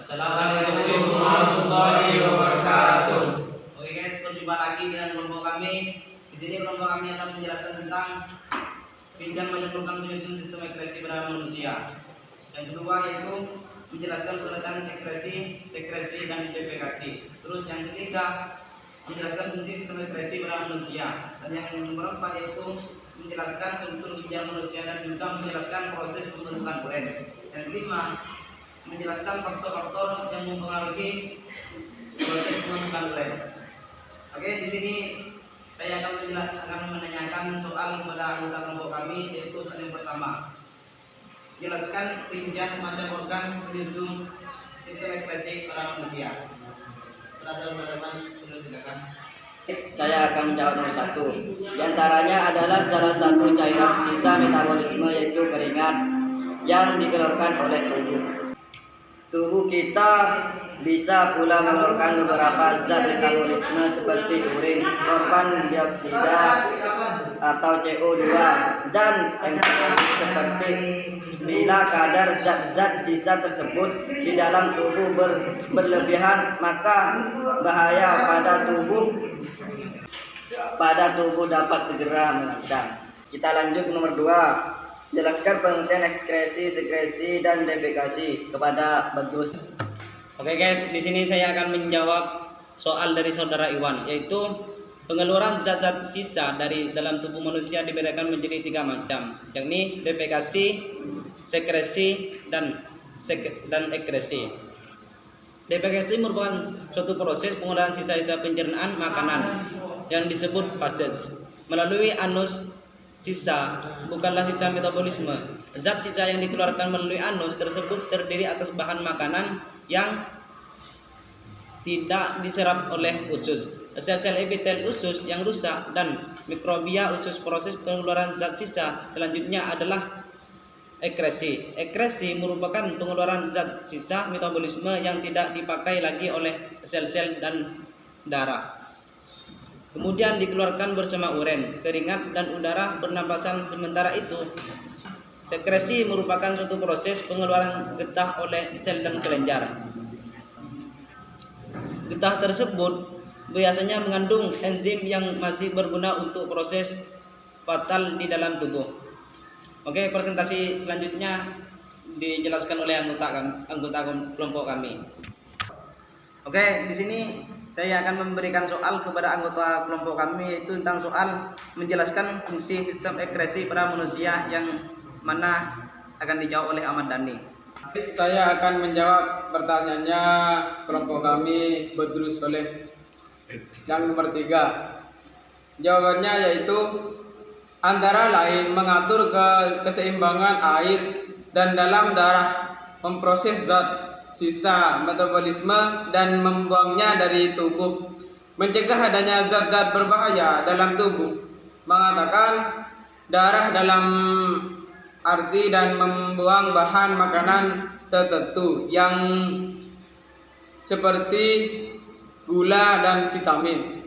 Assalamualaikum warahmatullahi wabarakatuh. Oke guys, berjumpa lagi dengan kelompok kami. Di sini kelompok kami akan menjelaskan tentang ringan menyempurnakan penyusun sistem ekspresi pada manusia. Yang kedua yaitu menjelaskan pengertian ekspresi, sekresi, dan defekasi. Terus yang ketiga menjelaskan fungsi sistem ekspresi pada manusia. Dan yang nomor 4 yaitu menjelaskan struktur ginjal manusia dan juga menjelaskan proses pembentukan urin. Yang kelima menjelaskan faktor-faktor yang mempengaruhi proses pembentukan urin. Oke, di sini saya akan menanyakan soal kepada anggota kelompok kami, yaitu soal yang pertama. Jelaskan rincian macam organ penyusun sistem ekspresi pada manusia. Silakan. Saya akan menjawab nomor 1. Di antaranya adalah salah satu cairan sisa metabolisme yaitu keringat yang dikeluarkan oleh tubuh. Tubuh kita bisa pula mengeluarkan beberapa zat metabolisme seperti urin, karbon dioksida atau CO2 dan NO2 seperti bila kadar zat-zat sisa tersebut di dalam tubuh berlebihan maka bahaya pada tubuh dapat segera mengancam. Kita lanjut ke nomor 2. Jelaskan pengertian ekskresi, sekresi, dan defekasi kepada Badrus. Oke guys, di sini saya akan menjawab soal dari saudara Iwan, yaitu pengeluaran zat-zat sisa dari dalam tubuh manusia dibedakan menjadi 3 macam, yakni defekasi, sekresi, dan ekskresi. Defekasi merupakan suatu proses pengeluaran sisa-sisa pencernaan makanan yang disebut fases melalui anus. Sisa bukanlah sisa metabolisme. Zat sisa yang dikeluarkan melalui anus tersebut terdiri atas bahan makanan yang tidak diserap oleh usus, sel-sel epitel usus yang rusak, dan mikrobia usus. Proses pengeluaran zat sisa selanjutnya adalah ekskresi. Ekskresi merupakan pengeluaran zat sisa metabolisme yang tidak dipakai lagi oleh sel-sel dan darah. Kemudian dikeluarkan bersama urin, keringat, dan udara bernapasan. Sementara itu, sekresi merupakan suatu proses pengeluaran getah oleh sel dan kelenjar. Getah tersebut biasanya mengandung enzim yang masih berguna untuk proses fatal di dalam tubuh. Oke, presentasi selanjutnya dijelaskan oleh anggota kelompok kami. Oke, di sini saya akan memberikan soal kepada anggota kelompok kami, yaitu tentang soal menjelaskan fungsi sistem ekskresi pada manusia, yang mana akan dijawab oleh Ahmad Dhani. Saya akan menjawab pertanyaannya kelompok kami Badrus oleh yang nomor 3. Jawabannya yaitu antara lain mengatur keseimbangan air dan dalam darah, memproses zat sisa metabolisme dan membuangnya dari tubuh, mencegah adanya zat-zat berbahaya dalam tubuh, mengatakan darah dalam arti dan membuang bahan makanan tertentu yang seperti gula dan vitamin.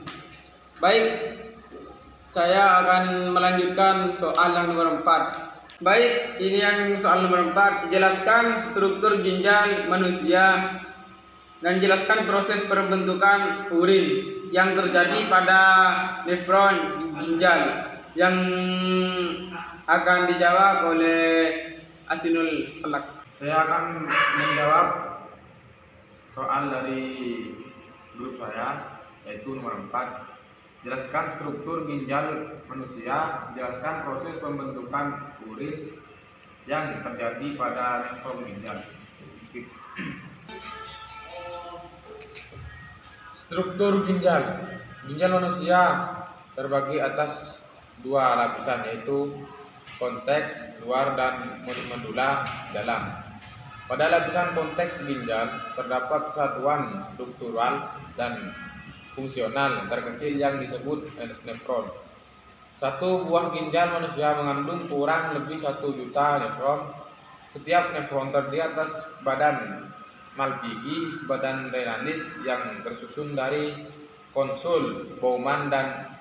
Baik, saya akan melanjutkan soal yang nomor 4. Baik, ini yang soal nomor 4. Jelaskan struktur ginjal manusia dan jelaskan proses pembentukan urin yang terjadi pada nefron ginjal, yang akan dijawab oleh Asinul Falak. Saya akan menjawab soal dari grup saya, yaitu nomor 4. Jelaskan struktur ginjal manusia, jelaskan proses pembentukan urin yang terjadi pada nefron ginjal. Struktur ginjal. Ginjal manusia terbagi atas 2 lapisan, yaitu konteks luar dan medula dalam. Pada lapisan konteks ginjal terdapat satuan struktural dan fungsional terkecil yang disebut nefron. Satu buah ginjal manusia mengandung kurang lebih 1 juta nefron. Setiap nefron terdiri atas badan Malpighi, badan Renalis yang tersusun dari konsul, Bowman, dan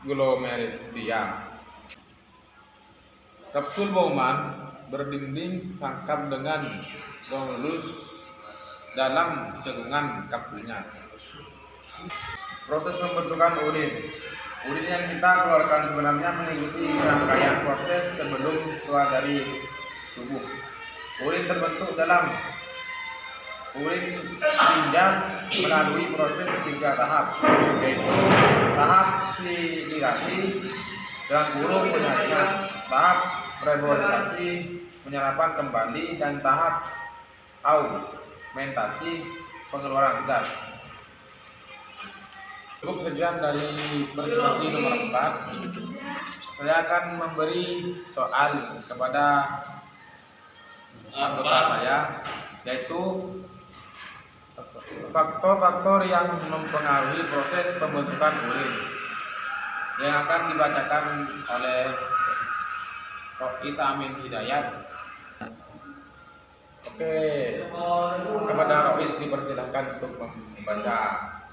glomerulus. Kapsul Bowman berdinding lengkap dengan granulus dalam cekungan kapsulnya. Proses pembentukan urin. Urin yang kita keluarkan sebenarnya mengikuti serangkaian proses sebelum keluar dari tubuh. Urin terbentuk dalam urin ginjal melalui proses 3 tahap, yaitu tahap filtrasi dan kurung penyaringan, tahap reboisasi penyerapan kembali, dan tahap augmentasi pengeluaran zat. Cukup sekian dari presentasi nomor 4. Saya akan memberi soal kepada anggota saya, yaitu faktor-faktor yang mempengaruhi proses pembentukan urin, yang akan dibacakan oleh Rois Amin Hidayat. Oke, kepada Rois dipersilahkan untuk membaca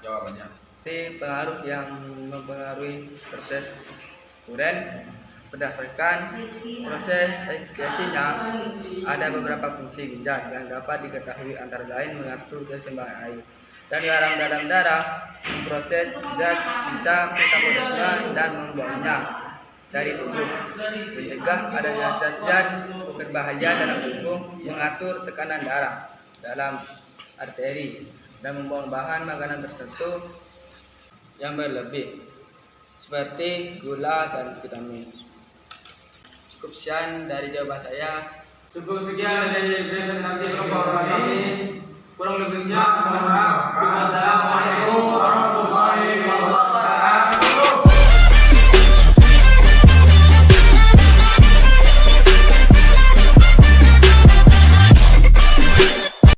jawabannya. Pengaruh yang mempengaruhi proses urin berdasarkan proses ekskresinya, ada beberapa fungsi ginjal yang dapat diketahui, antara lain mengatur keseimbangan air dan garam dalam darah, proses zat bisa metabolisme dan membuangnya dari tubuh, mencegah adanya zat-zat berbahaya dalam tubuh, mengatur tekanan darah dalam arteri, dan membuang bahan makanan tertentu yang berlebih seperti gula dan vitamin. Cukup sekian dari jawaban saya. Cukup sekian dari presentasi kelompok kami. Kurang lebihnya mohon maaf.